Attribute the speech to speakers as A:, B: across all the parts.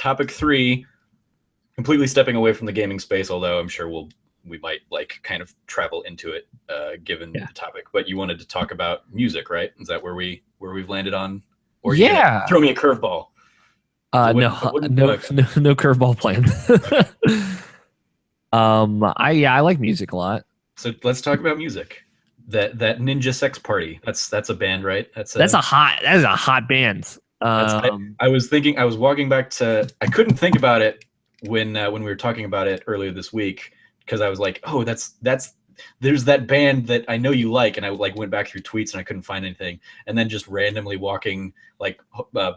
A: topic 3, completely stepping away from the gaming space, although I'm sure we might like kind of travel into it given the topic. But you wanted to talk about music, right? Is that where we've landed on? Or are you gonna throw me a curveball?
B: No curveball plan. I like music a lot.
A: So let's talk about music. That Ninja Sex Party. That's a band, right? That is a
B: hot band.
A: I was walking back to. I couldn't think about it when we were talking about it earlier this week because I was like, oh, that's there's that band that I know you like, and I like went back through tweets and I couldn't find anything, and then just randomly walking like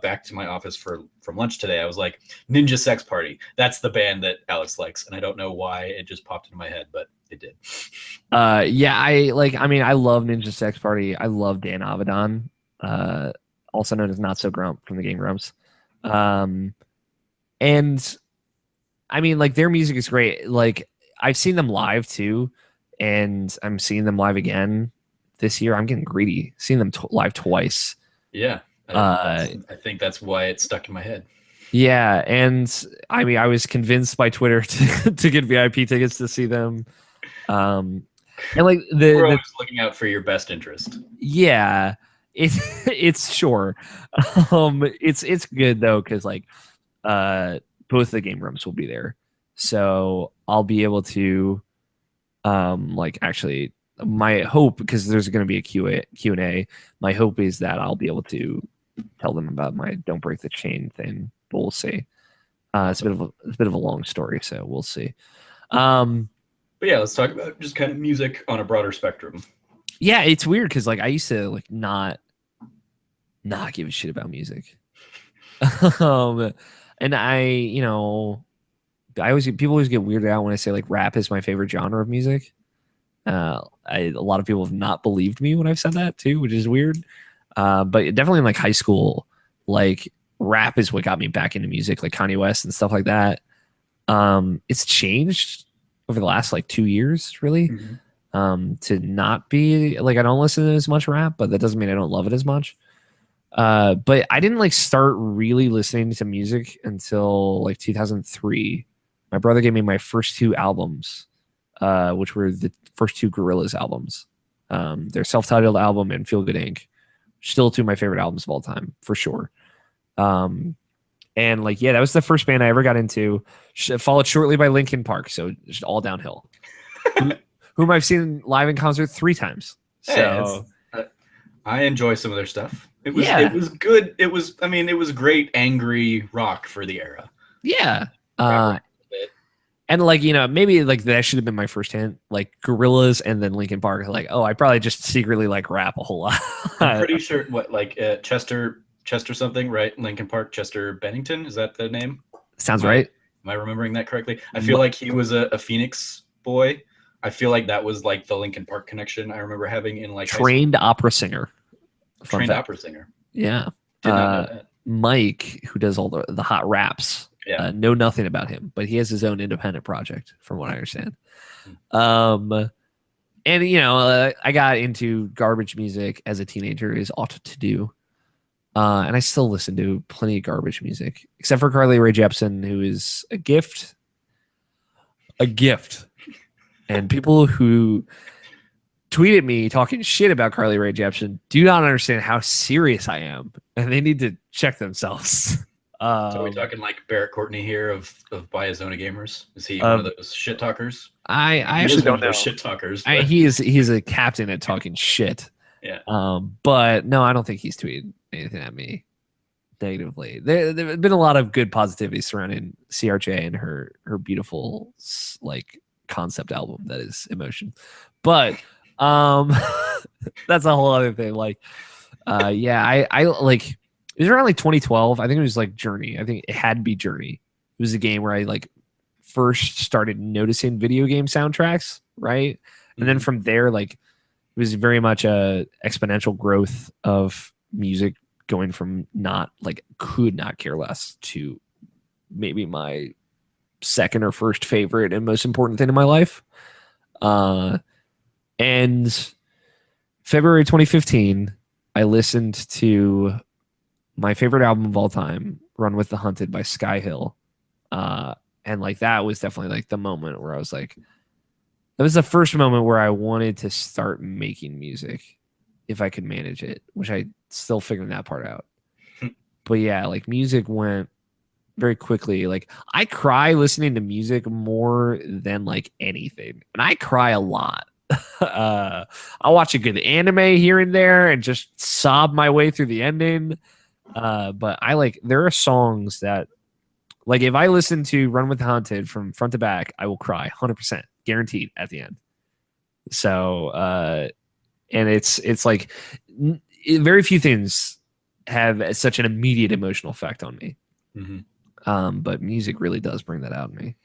A: back to my office from lunch today, I was like, Ninja Sex Party. That's the band that Alex likes, and I don't know why it just popped into my head, but it did.
B: I love Ninja Sex Party. I love Dan Avidan, also known as Not So Grump from the Game Grumps. And I mean, like, their music is great. Like, I've seen them live too, and I'm seeing them live again this year. I'm getting greedy, seeing them live twice.
A: Yeah, I think that's why it stuck in my head.
B: Yeah, and I mean, I was convinced by Twitter to get VIP tickets to see them. And like
A: we're always looking out for your best interest.
B: Yeah, it's sure. It's good though, because like both the game rooms will be there, so I'll be able to like actually my hope, because there's going to be a Q&A, my hope is that I'll be able to tell them about my Don't Break the Chain thing, but we'll see. It's a bit of a long story, so we'll see.
A: But yeah, let's talk about just kind of music on a broader spectrum.
B: Yeah, it's weird because like I used to like not give a shit about music. And people always get weirded out when I say like rap is my favorite genre of music. A lot of people have not believed me when I've said that too, which is weird. But definitely in like high school, like rap is what got me back into music, like Kanye West and stuff like that. It's changed over the last like 2 years, really. To not be like, I don't listen to as much rap, but that doesn't mean I don't love it as much. But I didn't like start really listening to music until like 2003. My brother gave me my first 2 albums, which were the first 2 Gorillaz albums. Their self-titled album and Feel Good Inc. Still 2 of my favorite albums of all time, for sure. And like, yeah, that was the first band I ever got into. Followed shortly by Linkin Park, so just all downhill. Whom I've seen live in concert 3 times. So
A: I enjoy some of their stuff. It was good. It was great angry rock for the era.
B: Yeah. And like, maybe like that should have been my first hint, like Gorillaz and then Linkin Park. Like, oh, I probably just secretly like rap a whole lot.
A: I'm pretty sure Chester something, right? Linkin Park, Chester Bennington. Is that the name?
B: Sounds right.
A: Am I remembering that correctly? I feel like he was a Phoenix boy. I feel like that was like the Linkin Park connection I remember having in like
B: trained opera singer.
A: Opera singer.
B: Yeah. Mike, who does all the hot raps, know nothing about him, but he has his own independent project, from what I understand. And I got into garbage music as a teenager, as ought to do. And I still listen to plenty of garbage music, except for Carly Rae Jepsen, who is a gift. And people who tweeted me talking shit about Carly Rae Jepsen do not understand how serious I am, and they need to check themselves.
A: So are we talking like Barrett Courtney here of by Zona Gamers? Is he one of those shit talkers?
B: I actually don't know.
A: Shit talkers.
B: He's a captain at talking shit.
A: Yeah.
B: But no, I don't think he's tweeted anything at me negatively. There have been a lot of good positivity surrounding CRJ and her beautiful like concept album that is Emotion. But that's a whole other thing. Like I like, it was around like 2012. I think it was like Journey. I think it had to be Journey. It was a game where I like first started noticing video game soundtracks, right? And then from there, like, it was very much a exponential growth of music, going from could not care less to maybe my second or first favorite and most important thing in my life. And February 2015, I listened to my favorite album of all time, Run with the Hunted by Skyhill. And like that was definitely like the moment where I was like, that was the first moment where I wanted to start making music if I could manage it, which I still figuring that part out. But yeah, like music went very quickly. Like I cry listening to music more than like anything. And I cry a lot. I'll watch a good anime here and there and just sob my way through the ending. But I like, there are songs that, like, if I listen to Run with the Haunted from front to back, I will cry 100%, guaranteed at the end. So, and it's like very few things have such an immediate emotional effect on me. But music really does bring that out in me.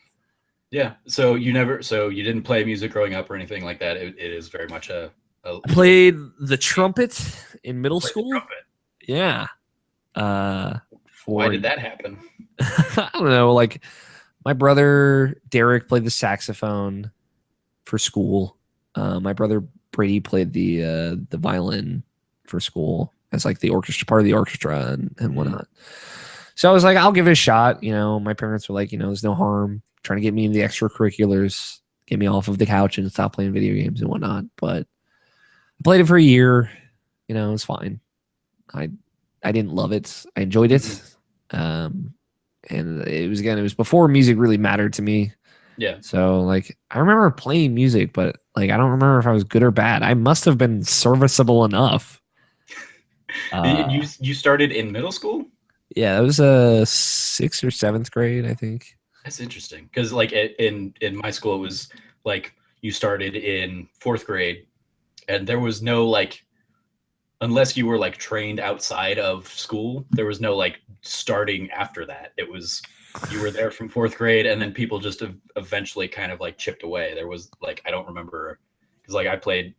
A: Yeah. So you didn't play music growing up or anything like that. It is very much I
B: played the trumpet in middle school. Yeah.
A: Why did that happen?
B: I don't know. Like my brother Derek played the saxophone for school. My brother Brady played the violin for school as like the orchestra, part of the orchestra and whatnot. So I was like, I'll give it a shot. You know, my parents were like, there's no harm trying to get me in the extracurriculars, get me off of the couch and stop playing video games and whatnot. But I played it for a year. It was fine. I didn't love it. I enjoyed it. And it was before music really mattered to me.
A: Yeah.
B: So like I remember playing music, but like I don't remember if I was good or bad. I must have been serviceable enough.
A: You started in middle school?
B: Yeah, that was a 6th or 7th grade, I think.
A: That's interesting because like in my school it was like you started in 4th grade, and there was no like, unless you were like trained outside of school, there was no like starting after that. It was, you were there from 4th grade, and then people just eventually kind of like chipped away. There was like, I don't remember, because like I played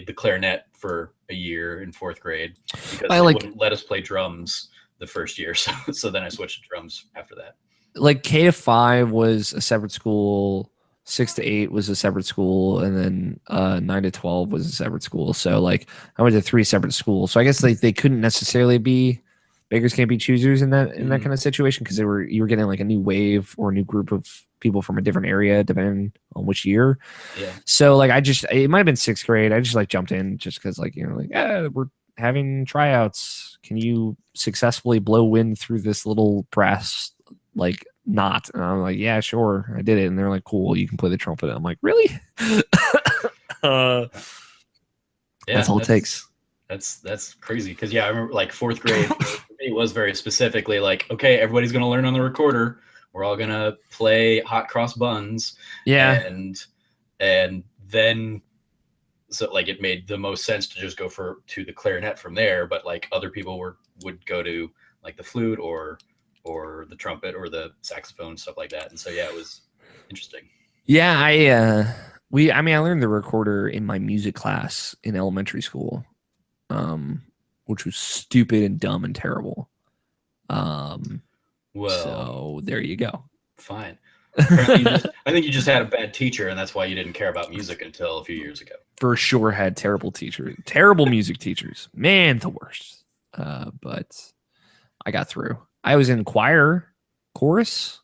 A: the clarinet for a year in 4th grade because they wouldn't let us play drums the first year. So then I switched to drums after that.
B: Like K to 5 was a separate school, 6 to 8 was a separate school, and then 9 to 12 was a separate school. So like I went to 3 separate schools. So I guess they couldn't necessarily be beggars can't be choosers in that kind of situation, because you were getting like a new wave or a new group of people from a different area depending on which year.
A: Yeah.
B: So like it might have been 6th grade. I just like jumped in just because like we're having tryouts. Can you successfully blow wind through this little brass like knot? And I'm like, yeah, sure, I did it. And they're like, cool, you can play the trumpet. And I'm like, really?
A: Yeah,
B: that's all it takes.
A: That's crazy, because I remember like 4th grade it was very specifically like, okay, everybody's gonna learn on the recorder, we're all gonna play hot cross buns. And then so like it made the most sense to just go to the clarinet from there, but like other people would go to like the flute or the trumpet or the saxophone, stuff like that. And so it was interesting.
B: Yeah, I learned the recorder in my music class in elementary school, which was stupid and dumb and terrible. Well, so there you go.
A: Fine. I think you just had a bad teacher, and that's why you didn't care about music until a few years ago.
B: For sure had terrible teachers, terrible music teachers. Man, the worst. But I got through. I was in chorus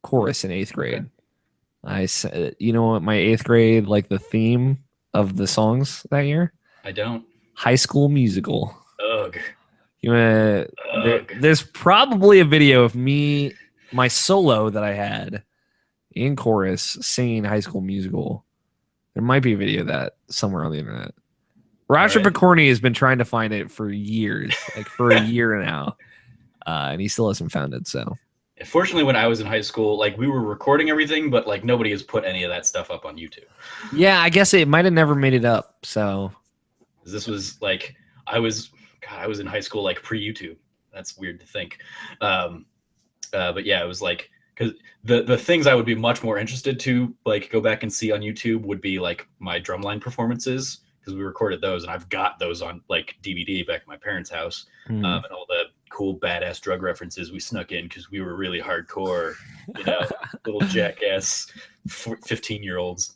B: in 8th grade. I said, you know what, my 8th grade, like the theme of the songs that year?
A: I don't.
B: High School Musical.
A: Ugh.
B: There's probably a video of me, my solo that I had in chorus singing High School Musical. There might be a video of that somewhere on the internet. Roger Picorni has been trying to find it for years, like for a year now. And he still hasn't found it. So
A: fortunately, when I was in high school, like we were recording everything, but like nobody has put any of that stuff up on YouTube.
B: Yeah, I guess it might have never made it up. So
A: this was like, I was in high school, like pre-YouTube. That's weird to think. But yeah, it was like, because the things I would be much more interested to like go back and see on YouTube would be like my Drumline performances, because we recorded those, and I've got those on like DVD back at my parents' house, and all the cool badass drug references we snuck in because we were really hardcore, little jackass 15-year-olds.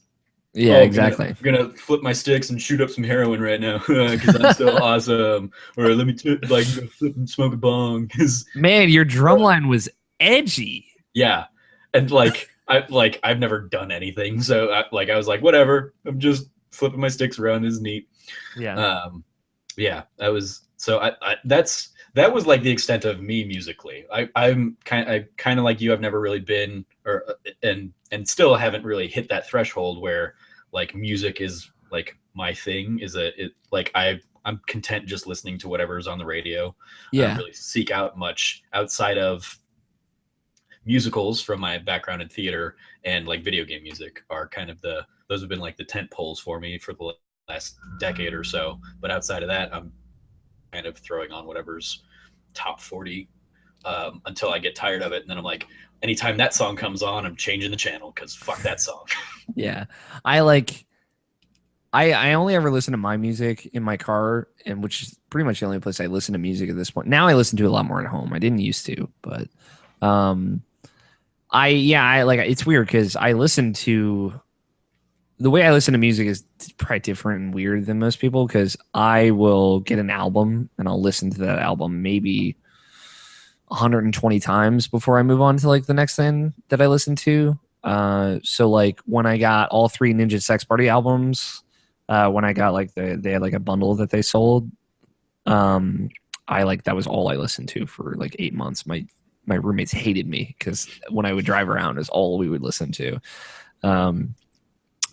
B: Yeah,
A: Oh,
B: exactly.
A: I'm gonna flip my sticks and shoot up some heroin right now because I'm so awesome. Or let me like go flip and smoke a bong because
B: Man, your drumline was edgy.
A: yeah, and I've never done anything, so I was like whatever. I'm just flipping my sticks around. Is neat.
B: Yeah.
A: Um, yeah, that was so. That was like the extent of me musically. I kind of like you. I've never really been or and still haven't really hit that threshold where like music is like my thing. I'm content just listening to whatever's on the radio. I don't
B: Yeah.
A: really seek out much outside of musicals from my background in theater, and like video game music are kind of those have been like the tent poles for me for the last decade or so. But outside of that, I'm kind of throwing on whatever's top 40 until I get tired of it. And then I'm like, anytime that song comes on, I'm changing the channel because fuck that song.
B: Yeah. I like I only ever listen to my music in my car, and which is pretty much the only place I listen to music at this point. Now I listen to it a lot more at home. I didn't used to, but I like it's weird because I listen to the way I listen to music is probably different and weird than most people because I will get an album and I'll listen to that album maybe 120 times before I move on to like the next thing that I listen to. So like when I got all three Ninja Sex Party albums, when I got like they had like a bundle that they sold, I like that was all I listened to for like 8 months. My roommates hated me because when I would drive around is all we would listen to.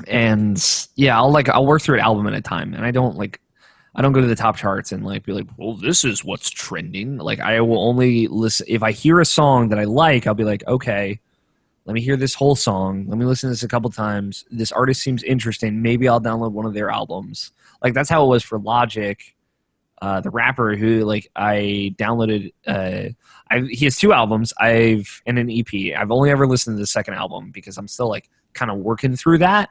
B: And yeah, I'll work through an album at a time, and I don't go to the top charts and like be like, well, this is what's trending. Like I will only listen if I hear a song that I like. I'll be like, okay, let me hear this whole song. Let me listen to this a couple times. This artist seems interesting. Maybe I'll download one of their albums. Like that's how it was for Logic, the rapper who like I downloaded. He has two albums. And an EP. I've only ever listened to the second album because I'm still like kind of working through that.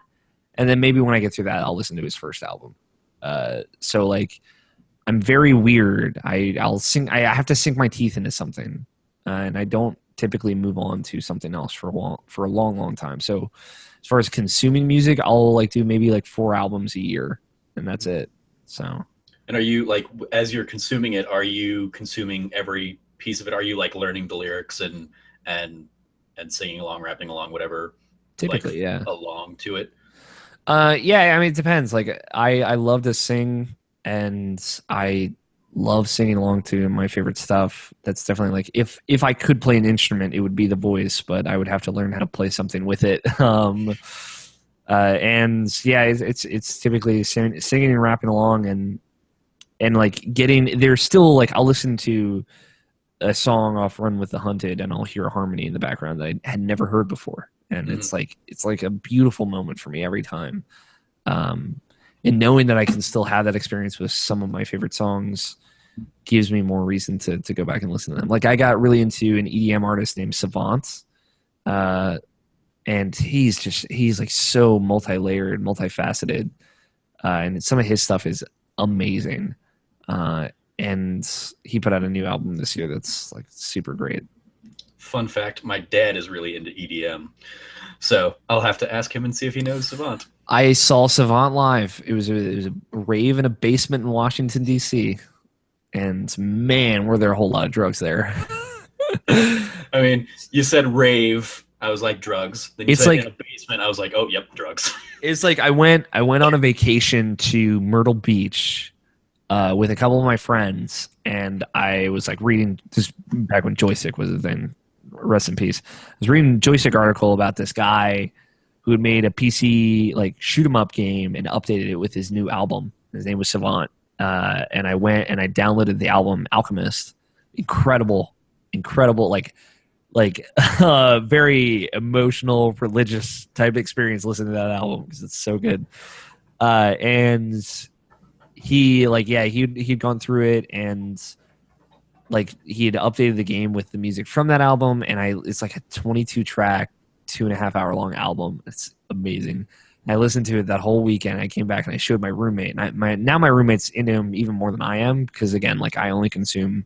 B: And then maybe when I get through that, I'll listen to his first album. So like, I'm very weird. I'll sing. I have to sink my teeth into something, and I don't typically move on to something else for a long time. So as far as consuming music, I'll like do maybe like 4 albums a year, and that's it. So.
A: And are you like, as you're consuming it, are you consuming every piece of it? Are you like learning the lyrics and singing along, rapping along, whatever?
B: Typically,
A: like,
B: yeah.
A: Along to it.
B: Yeah, I mean, it depends. Like, I love to sing, and I love singing along to my favorite stuff. That's definitely like if I could play an instrument, it would be the voice, but I would have to learn how to play something with it. And yeah, it's typically singing and rapping along, and like there's still like I'll listen to a song off Run with the Hunted, and I'll hear a harmony in the background that I had never heard before. And it's like a beautiful moment for me every time. And knowing that I can still have that experience with some of my favorite songs gives me more reason to go back and listen to them. Like I got really into an EDM artist named Savant. And he's like so multi-layered, multifaceted. And some of his stuff is amazing. And he put out a new album this year that's like super great.
A: Fun fact, my dad is really into EDM. So I'll have to ask him and see if he knows Savant.
B: I saw Savant live. It was a rave in a basement in Washington, D.C. And man, were there a whole lot of drugs there.
A: I mean, you said rave. I was like drugs. Then you said in a basement. I was like, oh, yep, drugs.
B: It's like I went on a vacation to Myrtle Beach with a couple of my friends, and I was like reading this back when Joystick was a thing. Rest in peace. I was reading a Joystick article about this guy who had made a PC like shoot 'em up game and updated it with his new album. His name was Savant. And I went and I downloaded the album Alchemist. Incredible, like very emotional, religious type experience listening to that album because it's so good. And he'd gone through it, and like he had updated the game with the music from that album, and it's like a 22 track 2.5 hour long album. It's amazing. I listened to it that whole weekend. I came back and I showed my roommate, and my roommate's into him even more than I am because again, like I only consume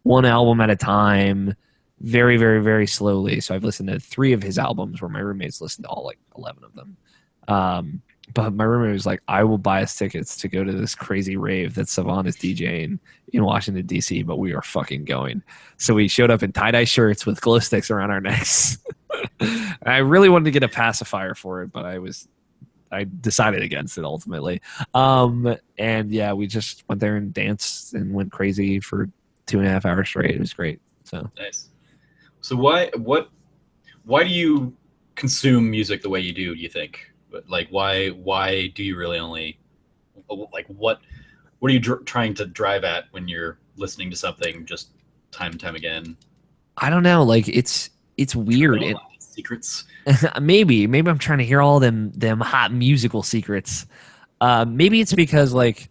B: one album at a time, very, very, very slowly. So I've listened to 3 of his albums, where my roommates listened to all like 11 of them. But my roommate was like, I will buy us tickets to go to this crazy rave that Savant is DJing in Washington, D.C., but we are fucking going. So we showed up in tie-dye shirts with glow sticks around our necks. I really wanted to get a pacifier for it, but I decided against it ultimately. And yeah, we just went there and danced and went crazy for 2.5 hours straight. It was great. So
A: Nice. So why do you consume music the way you do you think? Like why do you really only like what are you trying to drive at when you're listening to something just time and time again?
B: I don't know. Like it's weird.
A: Secrets.
B: Maybe I'm trying to hear all them hot musical secrets. Maybe it's because like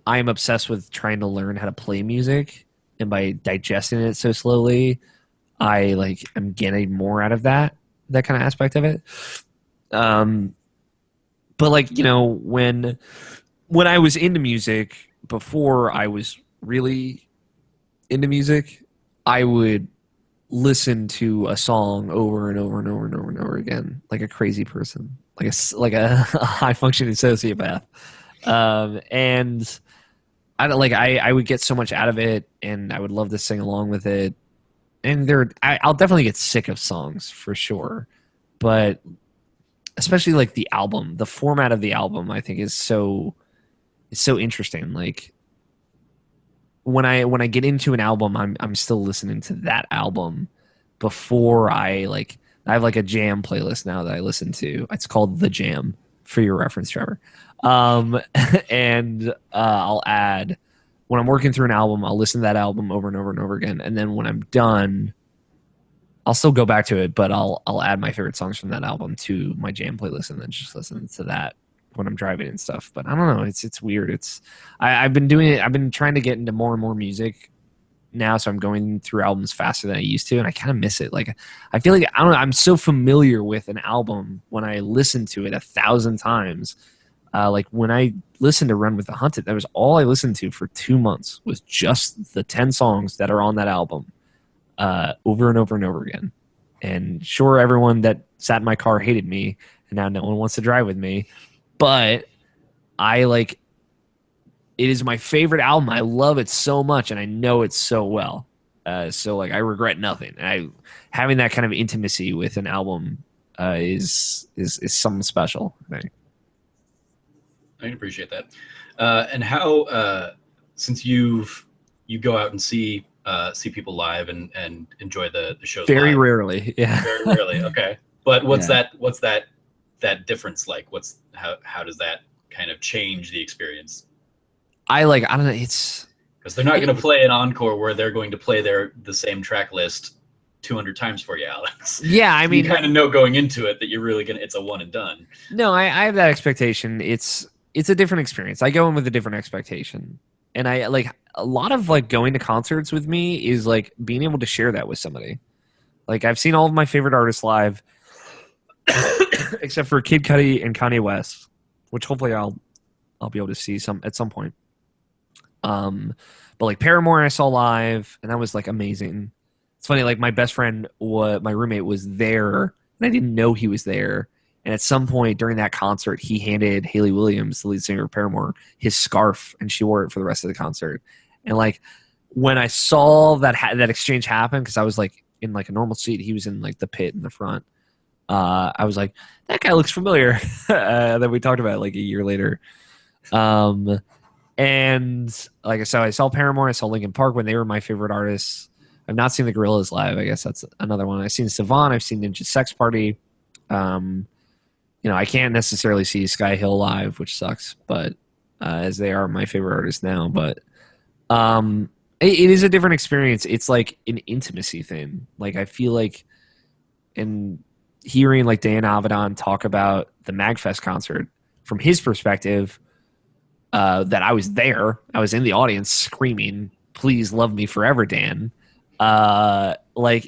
B: I'm obsessed with trying to learn how to play music, and by digesting it so slowly, I like am getting more out of that kind of aspect of it. But like when I was into music before I was really into music, I would listen to a song over and over and over and over and over again, like a crazy person, like a high functioning sociopath. And I don't like I would get so much out of it, and I would love to sing along with it. And I'll definitely get sick of songs for sure, but especially like the format of the album, I think is so interesting. Like when I get into an album, I'm still listening to that album before I have like a jam playlist now that I listen to. It's called The Jam, for your reference, Trevor. And I'll add, when I'm working through an album, I'll listen to that album over and over and over again. And then when I'm done, I'll still go back to it, but I'll add my favorite songs from that album to my jam playlist and then just listen to that when I'm driving and stuff. But I don't know. It's weird. I've been doing it. I've been trying to get into more and more music now, so I'm going through albums faster than I used to, and I kind of miss it. Like I feel like I don't know. I'm so familiar with an album when I listen to it 1,000 times. Like when I listened to Run with the Hunted, that was all I listened to for 2 months, was just the 10 songs that are on that album, over and over and over again. And sure, everyone that sat in my car hated me, and now no one wants to drive with me. But I like, it is my favorite album. I love it so much, and I know it so well. So like, I regret nothing. And having that kind of intimacy with an album is something special, I think.
A: I can appreciate that. And how, since you go out and see people live and enjoy the shows
B: very
A: live.
B: rarely, yeah,
A: very rarely. Okay, but what's that difference like? How does that kind of change the experience?
B: I don't know. It's
A: because they're not going to play an encore where they're going to play the same track list 200 times for you, Alex.
B: Yeah, I mean,
A: you kind of know going into it that you're really it's a one and done.
B: No, I have that expectation. It's a different experience. I go in with a different expectation. And I like a lot of like going to concerts with me is like being able to share that with somebody. Like I've seen all of my favorite artists live, except for Kid Cudi and Kanye West, which hopefully I'll be able to see at some point. But like Paramore I saw live, and that was like amazing. It's funny, like my best friend, my roommate was there, and I didn't know he was there. And at some point during that concert, he handed Hayley Williams, the lead singer of Paramore, his scarf, and she wore it for the rest of the concert. And like when I saw that exchange happen, because I was like in like a normal seat, he was in like the pit in the front. I was like, that guy looks familiar. Then we talked about it like a year later. And like I said, I saw Paramore, I saw Linkin Park when they were my favorite artists. I've not seen the Gorillaz live. I guess that's another one. I've seen Savant. I've seen Ninja Sex Party. I can't necessarily see Sky Hill live, which sucks, but as they are my favorite artists now. But it is a different experience. It's like an intimacy thing. Like I feel like, in hearing like Dan Avedon talk about the Magfest concert from his perspective, that I was there, I was in the audience screaming, "Please love me forever, Dan." And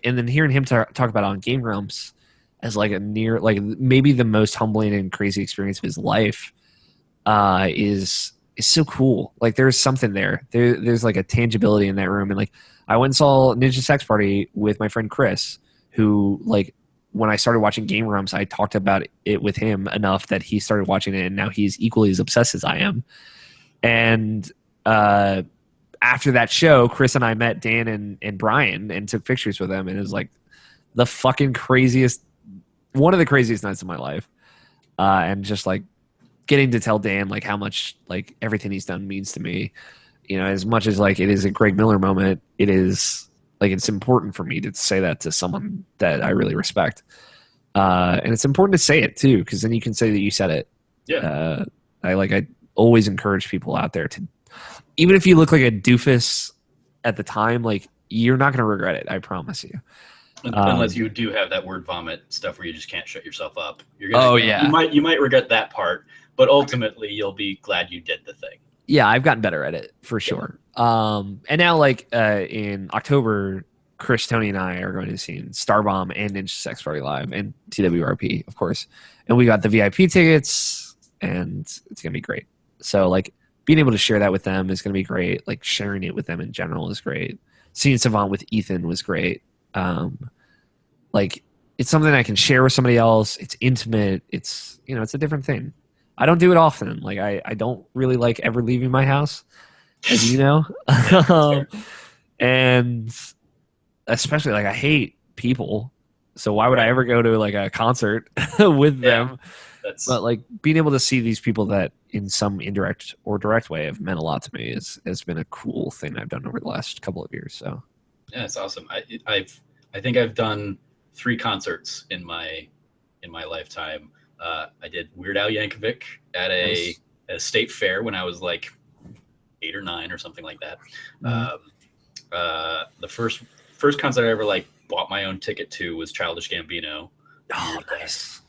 B: then hearing him talk about On Game Grumps as like maybe the most humbling and crazy experience of his life, is so cool. Like there's something there. There's like a tangibility in that room. And like I went and saw Ninja Sex Party with my friend Chris, who like when I started watching Game Grumps, I talked about it with him enough that he started watching it, and now he's equally as obsessed as I am. And after that show, Chris and I met Dan and Brian and took pictures with them, and it was like the fucking craziest, one of the craziest nights of my life. And just like getting to tell Dan like how much like everything he's done means to me. You know, as much as like it is a Greg Miller moment, it is like it's important for me to say that to someone that I really respect. And it's important to say it too, because then you can say that you said it.
A: Yeah.
B: I always encourage people out there to, even if you look like a doofus at the time, like you're not going to regret it. I promise you.
A: Unless you do have that word vomit stuff where you just can't shut yourself up. You're gonna, you might regret that part, but ultimately you'll be glad you did the thing.
B: Yeah, I've gotten better at it for sure. And now, like in October, Chris, Tony, and I are going to see Starbomb and Ninja Sex Party Live and TWRP, of course. And we got the VIP tickets, and it's gonna be great. So, like, being able to share that with them is gonna be great. Like, sharing it with them in general is great. Seeing Savant with Ethan was great. Like, it's something I can share with somebody else. It's intimate. It's, you know, it's a different thing. I don't do it often. Like, I don't really like ever leaving my house, as you know. And especially, like, I hate people. So why would I ever go to, like, a concert with them? But, like, being able to see these people that in some indirect or direct way have meant a lot to me has been a cool thing I've done over the last couple of years. So
A: yeah, it's awesome. I think I've done 3 concerts in my lifetime. I did Weird Al Yankovic at a state fair when I was like 8 or 9 or something like that. The first concert I ever like bought my own ticket to was Childish Gambino.
B: Oh, nice.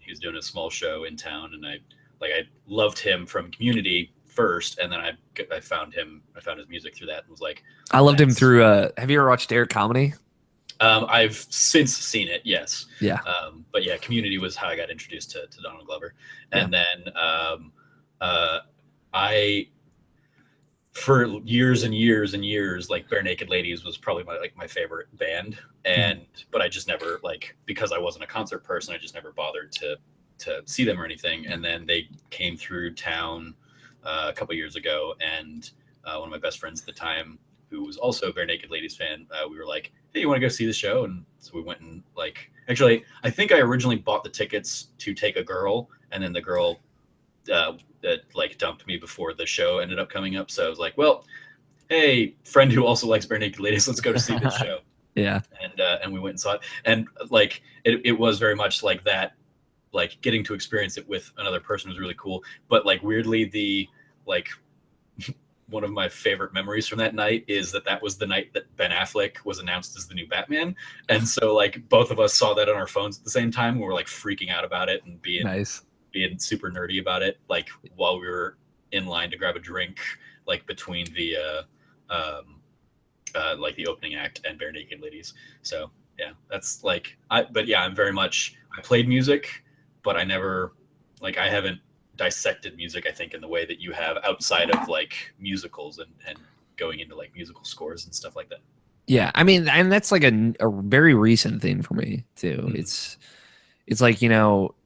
A: He was doing a small show in town, and I loved him from Community first, and then I found his music through that, and was like,
B: I loved him through. Have you ever watched Derek Comedy?
A: I've since seen it, yes.
B: Yeah.
A: But yeah, Community was how I got introduced to Donald Glover. And then I, for years and years and years, like Bare Naked Ladies was probably my favorite band. But I just never, like, because I wasn't a concert person, I just never bothered to see them or anything. And then they came through town a couple years ago, and one of my best friends at the time, who was also a Bare Naked Ladies fan, we were like, hey, you want to go see the show? And so we went, and like, actually, I think I originally bought the tickets to take a girl, and then the girl that like dumped me before the show ended up coming up. So I was like, well, hey, friend who also likes Bare Naked Ladies, let's go to see this show.
B: Yeah.
A: And we went and saw it. And like, it was very much like that, like getting to experience it with another person was really cool. But like, weirdly, the like, one of my favorite memories from that night is that was the night that Ben Affleck was announced as the new Batman. And so like both of us saw that on our phones at the same time. We were like freaking out about it and being super nerdy about it. Like while we were in line to grab a drink, like between the, like the opening act and Bare Naked Ladies. So yeah, that's like, I'm very much, I played music, but I never, like, I haven't dissected music, I think, in the way that you have outside of like musicals and going into like musical scores and stuff like that.
B: Yeah, I mean, and that's like a very recent thing for me too. Mm-hmm. It's like, you know,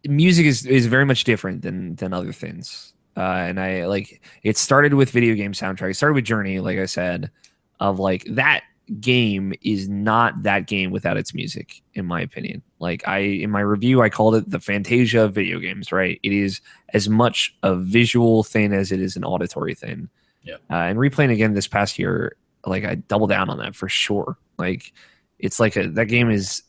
B: music is very much different than other things. And I like, it started with video game soundtrack. It started with Journey, like I said, of like that game is not that game without its music, in my opinion. Like in my review, I called it the Fantasia of video games, right? It is as much a visual thing as it is an auditory thing.
A: Yeah.
B: And replaying again this past year, like I double down on that for sure. Like it's like that game is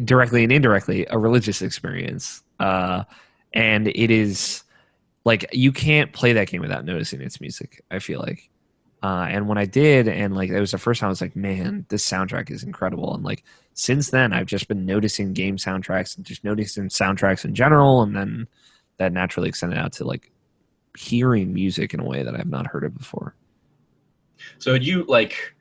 B: directly and indirectly a religious experience. And it is like, you can't play that game without noticing its music, I feel like. And when I did, and like it was the first time, I was like, man, this soundtrack is incredible. And like since then, I've just been noticing game soundtracks and just noticing soundtracks in general, and then that naturally extended out to like hearing music in a way that I've not heard it before.
A: So had you like,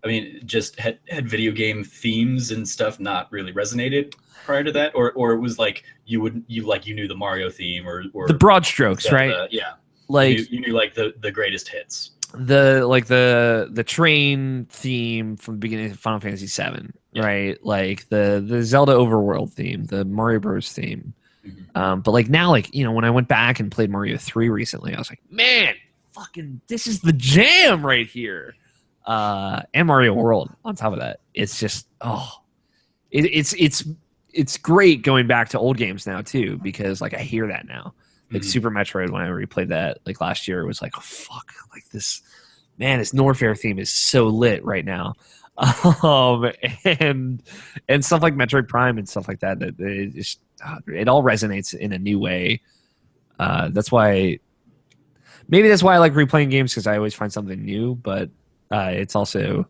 A: I mean, just had video game themes and stuff not really resonated prior to that, or it was like you knew the Mario theme or
B: the broad strokes, right?
A: Yeah,
B: like
A: you knew like the greatest hits.
B: The train theme from the beginning of Final Fantasy VII right? Like the Zelda overworld theme, the Mario Bros theme.
A: Mm-hmm.
B: But like now, like, when I went back and played Mario 3 recently, I was like, man, fucking, this is the jam right here. And Mario World on top of that. It's just, it's great going back to old games now too, because like I hear that now. Like
A: Mm-hmm.
B: Super Metroid, when I replayed that like last year, it was like, oh fuck, like this, man, this Norfair theme is so lit right now. Um, and stuff like Metroid Prime and stuff like that, it all resonates in a new way. That's why I like replaying games, because I always find something new. But it's also,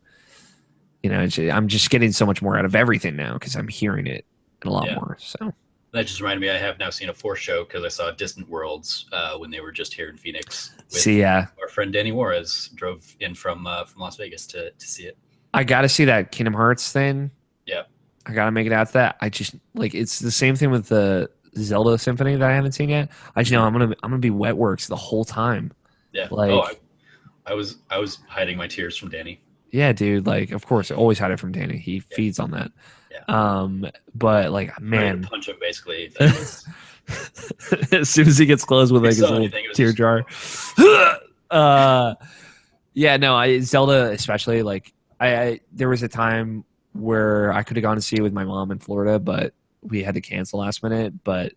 B: I'm just getting so much more out of everything now because I'm hearing it a lot more. So
A: that just reminded me, I have now seen a Force show because I saw Distant Worlds when they were just here in Phoenix. Our friend Danny Juarez drove in from Las Vegas to see it.
B: I got to see that Kingdom Hearts thing.
A: Yeah.
B: I got to make it out to that. I just, like, it's the same thing with the Zelda Symphony that I haven't seen yet. I just know I'm gonna be Wetworks the whole time.
A: Yeah.
B: Like,
A: I was hiding my tears from Danny.
B: Yeah, dude. Like, of course, I always hide it from Danny. He feeds on that.
A: Yeah.
B: But like, man,
A: to punch him basically.
B: As soon as he gets close with like his little tear jar. Yeah, no, Zelda especially, like, I there was a time where I could have gone to see it with my mom in Florida, but we had to cancel last minute. But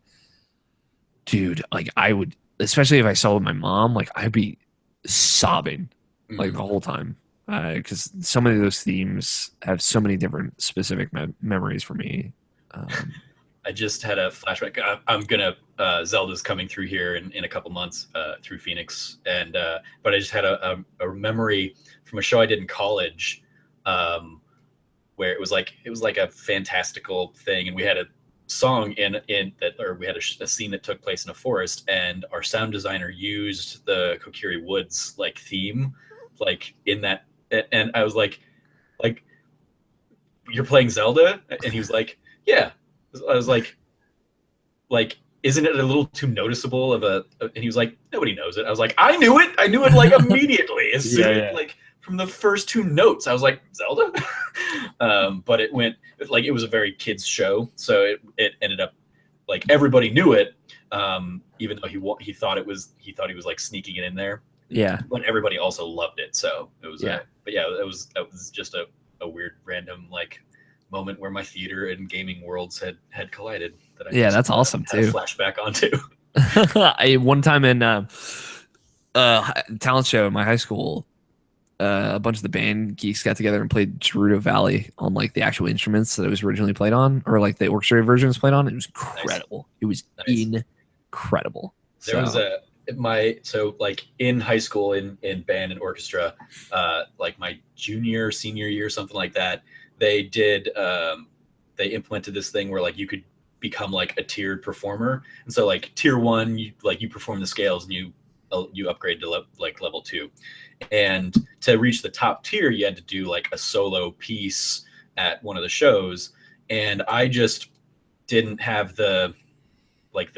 B: dude, like, I would, especially if I saw it with my mom, like, I'd be sobbing like the whole time, because so many of those themes have so many different specific memories for me.
A: I just had a flashback. I'm gonna Zelda's coming through here in a couple months through Phoenix, and but I just had a memory from a show I did in college, where it was like a fantastical thing, and we had a song in that, or we had a scene that took place in a forest, and our sound designer used the Kokiri Woods like theme, like in that, and I was like, you're playing Zelda, and he was like, yeah. I was like, isn't it a little too noticeable of a? And he was like, nobody knows it. I was like, I knew it like immediately, as soon like from the first two notes. I was like, Zelda. But it went like, it was a very kids show, so it ended up like everybody knew it, even though he thought he was like sneaking it in there.
B: Yeah,
A: but everybody also loved it, so it was. But yeah, that was just a weird random like moment where my theater and gaming worlds had collided.
B: That's awesome
A: too.
B: Had
A: a flashback onto.
B: One time in talent show in my high school, a bunch of the band geeks got together and played Gerudo Valley on like the actual instruments that it was originally played on, or like the orchestrated version was played on. It was incredible. Nice. It was incredible.
A: There was like in high school in band and orchestra, like my junior, senior year, something like that. They did they implemented this thing where like you could become like a tiered performer, and so like tier 1, you perform the scales and you upgrade to level 2, and to reach the top tier you had to do like a solo piece at one of the shows, and I just didn't have the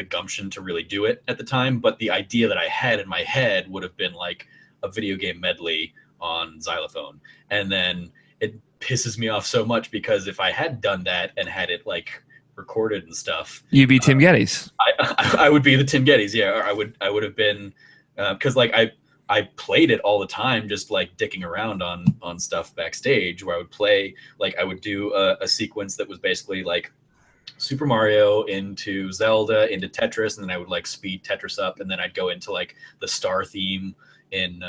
A: gumption to really do it at the time. But the idea that I had in my head would have been like a video game medley on xylophone, and then it pisses me off so much because if I had done that and had it like recorded and stuff,
B: you'd be Tim Geddes.
A: I would be the Tim Geddes, or I would have been, because like I played it all the time, just like dicking around on stuff backstage, where I would play, like I would do a sequence that was basically like Super Mario into Zelda into Tetris, and then I would like speed Tetris up, and then I'd go into like the star theme in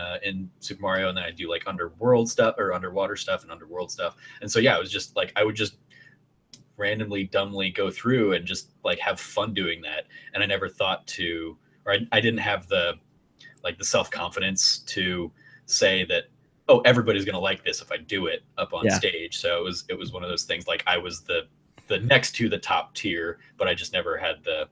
A: Super Mario, and then I'd do like underworld stuff or underwater stuff and underworld stuff. And so yeah, it was just like I would just randomly dumbly go through and just like have fun doing that. And I never thought to, or I didn't have the self-confidence to say that, oh, everybody's gonna like this if I do it up on stage. So it was one of those things, like I was the next to the top tier, but I just never had the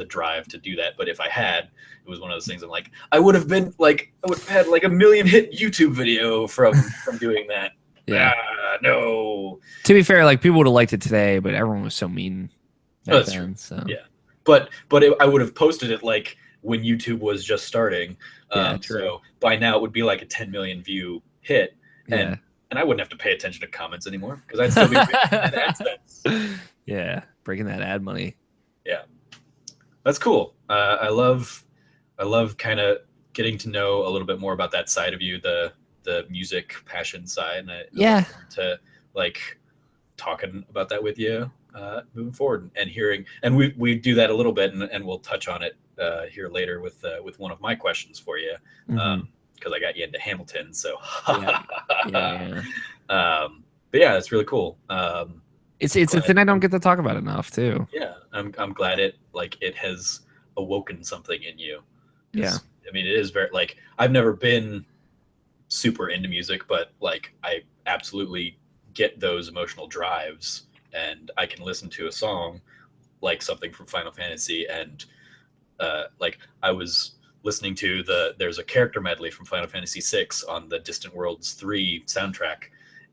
A: drive to do that. But if I had, it was one of those things I'm like, I would have had like a 1 million hit YouTube video from doing that. No.
B: To be fair, like people would have liked it today, but everyone was so mean back then. True. So
A: yeah, but I would have posted it like when YouTube was just starting. So by now it would be like a 10 million view hit, and and I wouldn't have to pay attention to comments anymore because I'd still be making that AdSense.
B: Yeah, breaking that ad money.
A: Yeah, that's cool. I love kind of getting to know a little bit more about that side of you, the music passion side, and I look forward to like talking about that with you moving forward and hearing. And we do that a little bit, and we'll touch on it here later with one of my questions for you, because I got you into Hamilton. So
B: yeah.
A: But yeah, it's really cool.
B: It's a thing I don't get to talk about enough too.
A: Yeah, I'm glad it has awoken something in you.
B: Yeah,
A: I mean, it is very like, I've never been super into music, but like I absolutely get those emotional drives, and I can listen to a song like something from Final Fantasy, and like I was listening to there's a character medley from Final Fantasy VI on the Distant Worlds 3 soundtrack,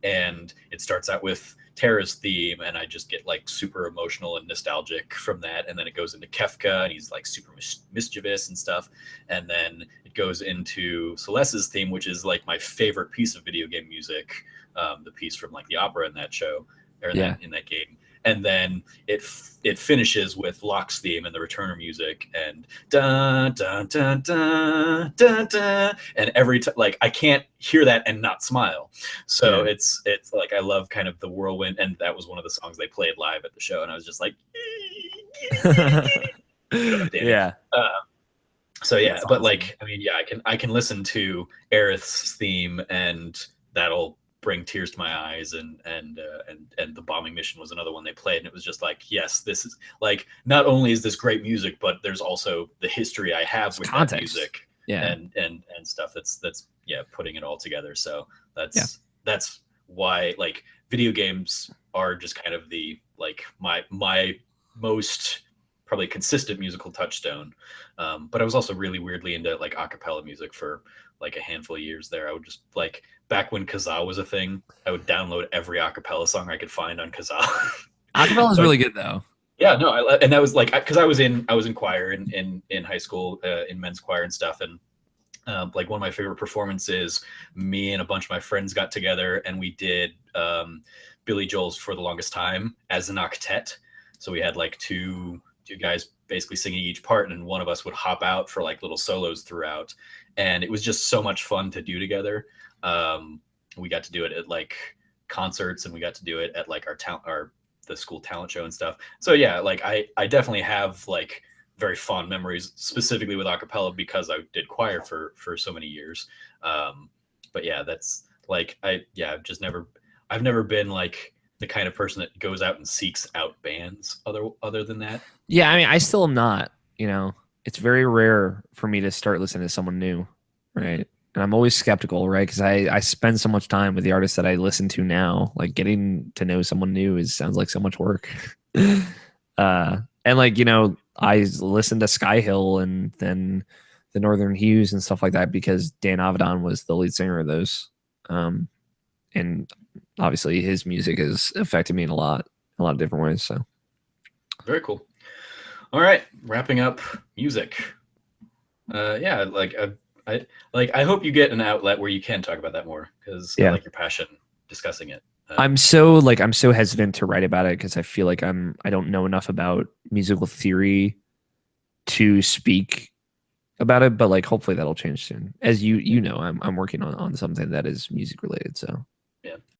A: and it starts out with Terra's theme, and I just get like super emotional and nostalgic from that, and then it goes into Kefka, and he's like super mischievous and stuff, and then it goes into Celeste's theme, which is like my favorite piece of video game music, the piece from like the opera in that show, or in that game. And then it finishes with Locke's theme and the returner music, and dun dun dun dun dun dun, and every time, like, I can't hear that and not smile. So it's like I love kind of the whirlwind, and that was one of the songs they played live at the show, and I was just like,
B: yeah.
A: So yeah, that's but awesome. Like, I mean, yeah, I can listen to Aerith's theme, and that'll bring tears to my eyes, and the bombing mission was another one they played, and it was just like, yes, this is like, not only is this great music, but there's also the history I have with that music, and stuff that's putting it all together. So that's why like video games are just kind of the like my most probably consistent musical touchstone. But I was also really weirdly into like a cappella music for like a handful of years there. I would just like, back when Kazaa was a thing, I would download every a cappella song I could find on Kazaa.
B: Acapella is really good though.
A: Yeah, no, and that was like, because I was in choir in high school, in men's choir and stuff, and like one of my favorite performances, me and a bunch of my friends got together and we did Billy Joel's For the Longest Time as an octet. So we had like two guys basically singing each part, and one of us would hop out for like little solos throughout, and it was just so much fun to do together. We got to do it at like concerts, and we got to do it at like the school talent show and stuff. So yeah, like I definitely have like very fond memories specifically with a cappella because I did choir for so many years. But yeah, that's like, I've never been like the kind of person that goes out and seeks out bands other than that.
B: Yeah, I mean, I still am not, you know. It's very rare for me to start listening to someone new, right? And I'm always skeptical, right? Because I spend so much time with the artists that I listen to now. Like, getting to know someone new sounds like so much work. And like, you know, I listened to Skyhill and then the Northern Hues and stuff like that because Dan Avedon was the lead singer of those. And obviously his music has affected me in a lot of different ways. So
A: very cool. All right, wrapping up music. Yeah, like I hope you get an outlet where you can talk about that more, because I like your passion discussing it.
B: I'm so hesitant to write about it because I feel like I don't know enough about musical theory to speak about it, but like hopefully that'll change soon. As you know, I'm working on something that is music related. So